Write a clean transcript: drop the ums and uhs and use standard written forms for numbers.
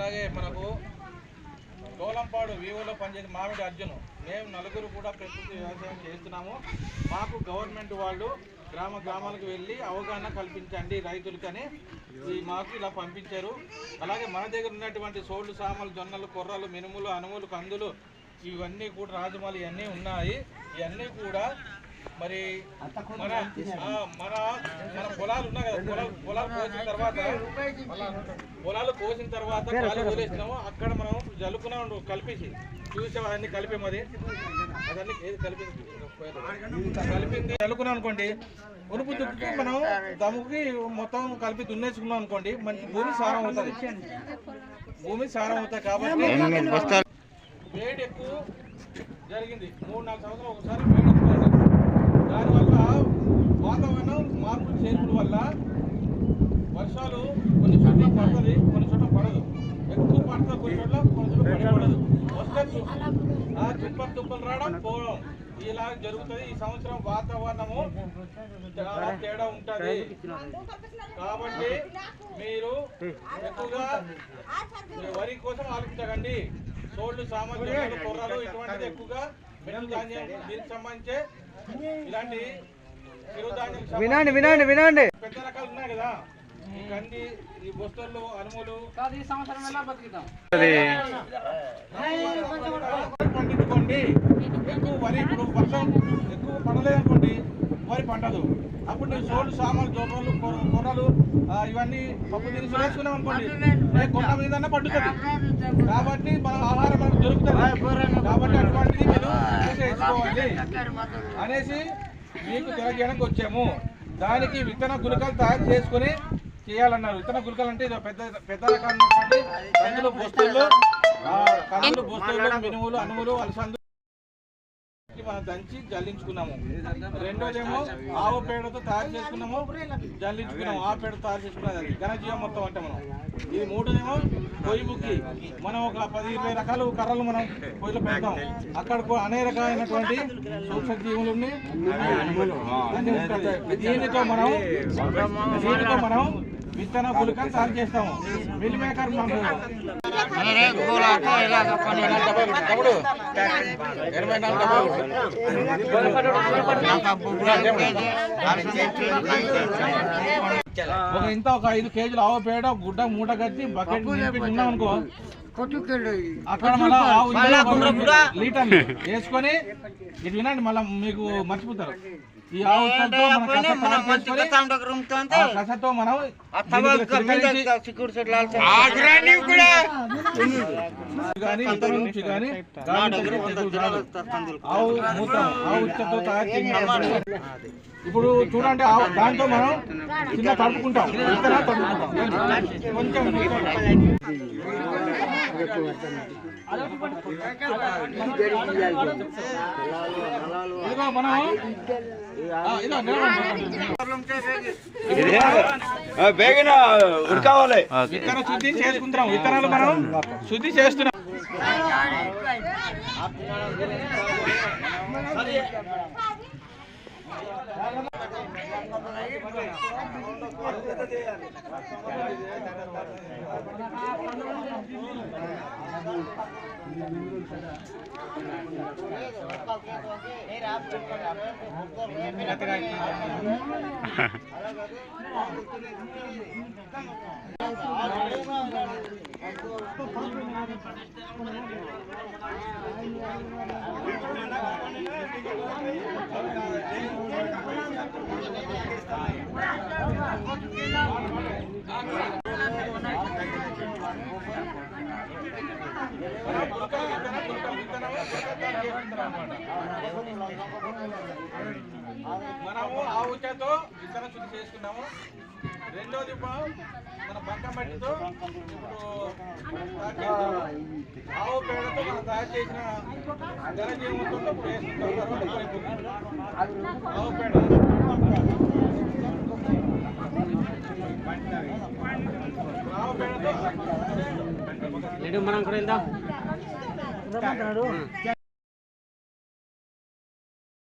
అలాగే మనకు గోలంపాడు వివోలో పనిచేసే మామిడి అర్జున్ మేము నలుగురు కూడా ప్రకృతి వ్యవసాయం చేస్తున్నాము. మాకు గవర్నమెంట్ వాళ్ళు గ్రామాలకు వెళ్ళి అవగాహన కల్పించండి రైతులకని మాకు ఇలా పంపించారు. అలాగే మన దగ్గర ఉన్నటువంటి సోళ్ళు సామలు జొన్నలు కొర్రలు మినుములు అనుములు కందులు ఇవన్నీ కూడా రాజమాలు ఇవన్నీ ఉన్నాయి. ఇవన్నీ కూడా మరి మన పొలాలు ఉన్నాయి కదా, పొలాలు కోసిన తర్వాత కాలు వదిలేసినాము. అక్కడ మనం జల్లుకున్నాం కలిపేసి చూసాం అవన్నీ కలిపేమది అదన్నీ ఏది కలిపింది జల్లుకున్నాం అనుకోండి. ఉనుపు దుక్కి మనం దమ్ముకి మొత్తం కలిపి దున్నేసుకున్నాం అనుకోండి, మంచి భూమి సారం అవుతుంది. కాబట్టి వేడి ఎక్కువ జరిగింది 3-4 సంవత్సరాలు ఒకసారి వేడి ఎక్కువ. దానివల్ల వాతావరణం మార్పులు చేర్పుల వల్ల వర్షాలు కొన్ని చోట్ల పడుతుంది, కొన్ని చోట్ల పడదు. ఎక్కువ పడుతుంది కొన్ని చోట్ల, కొన్ని చోట్ల పడదు. వస్తే తుప్పలు రావడం పోవడం ఇలా జరుగుతుంది. ఈ సంవత్సరం వాతావరణము చాలా తేడా ఉంటుంది. కాబట్టి మీరు ఎక్కువగా వరి కోసం ఆలోచించకండి. సోళ్ళు సామగ్రి కొర్రలు ఇటువంటిది ఎక్కువగా ధాన్యం దీనికి సంబంధించి ఇలాంటి వినండి పెద్ద రకాలు ఉన్నాయి కదా, ఈ కంది, ఈ బొస్తలు, అనుములు పండించుకోండి. ఎక్కువ వరి ఇప్పుడు వర్షం ఎక్కువ పడలేదనుకోండి, వరి పండదు. అప్పుడు నేను సోళ్ళు సామాన్లు జొన్నలు కొర్రలు ఇవన్నీ పప్పు దినుసులు వేసుకున్నాం అనుకోండి, కొండ మీద పండుతుంది. కాబట్టి మన ఆహారం మనకు దొరుకుతుంది. కాబట్టి అటువంటిది మీరు వేసుకోవాలి అనేసి మీకు తెలియజేయడానికి వచ్చాము. దానికి విత్తన గుళికలు తయారు చేసుకుని చేయాలన్నారు. విత్తన గుళికలు అంటే పెద్ద రకాలైనటువంటి కందులు బొస్తులు మినుములు అనుములు అలసందు మనం దంచి జల్లించుకున్నాము. రెండోదేమో ఆవు పేడతో తయారు చేసుకున్నాము, జల్లించుకున్నాము. ఆవు పేడ తయారు చేసుకున్నది ఘనజీవం మొత్తం అంటే మనం. ఇది మూడోదేమో పొయ్యి బుక్కి మనం ఒక 10-20 రకాల కర్రలు మనం పొయ్యిలో పెడతాం. అక్కడ అనేక రకాలైనటువంటి సూక్ష్మజీవులు దీనితో మనం విత్తన గుళికలు తయారు చేస్తాము. మిల్ మేకర్ ఇంత ఒక 5 కేజీలు ఆవు పేడ గుడ్డ మూట కట్టి బకెట్ నింపి ఉన్నాం అనుకో, అక్కడ మళ్ళీ లీటర్ వేసుకొని ఇది వినండి, మళ్ళీ మీకు మర్చిపోతారు. ఈ ఆవు కసతో మనం కానీ ఇతరుల నుంచి కానీ ఆవు మూత్రం ఆవు ఉచ్చతో తయారు చేసి ఇప్పుడు చూడండి, దాంతో మనం చిన్న తడుపుకుంటాం, కొంచెం మనం బేగన ఉడకావాలి. విత్తన శుద్ధి చేసుకుంటున్నాం. విత్తనాలు మనం శుద్ధి చేస్తున్నాం. మనము ఆవుతో విత్తన శుద్ధి చేసుకున్నాము. రెండోది మన బంక మట్టితో ఇప్పుడు ఆవు పేడతో మనం తయారు చేసిన ఘనజీవంతో వేసుకుంటాం. ఆవు పేడ మనం కూడా వెళ్దాం.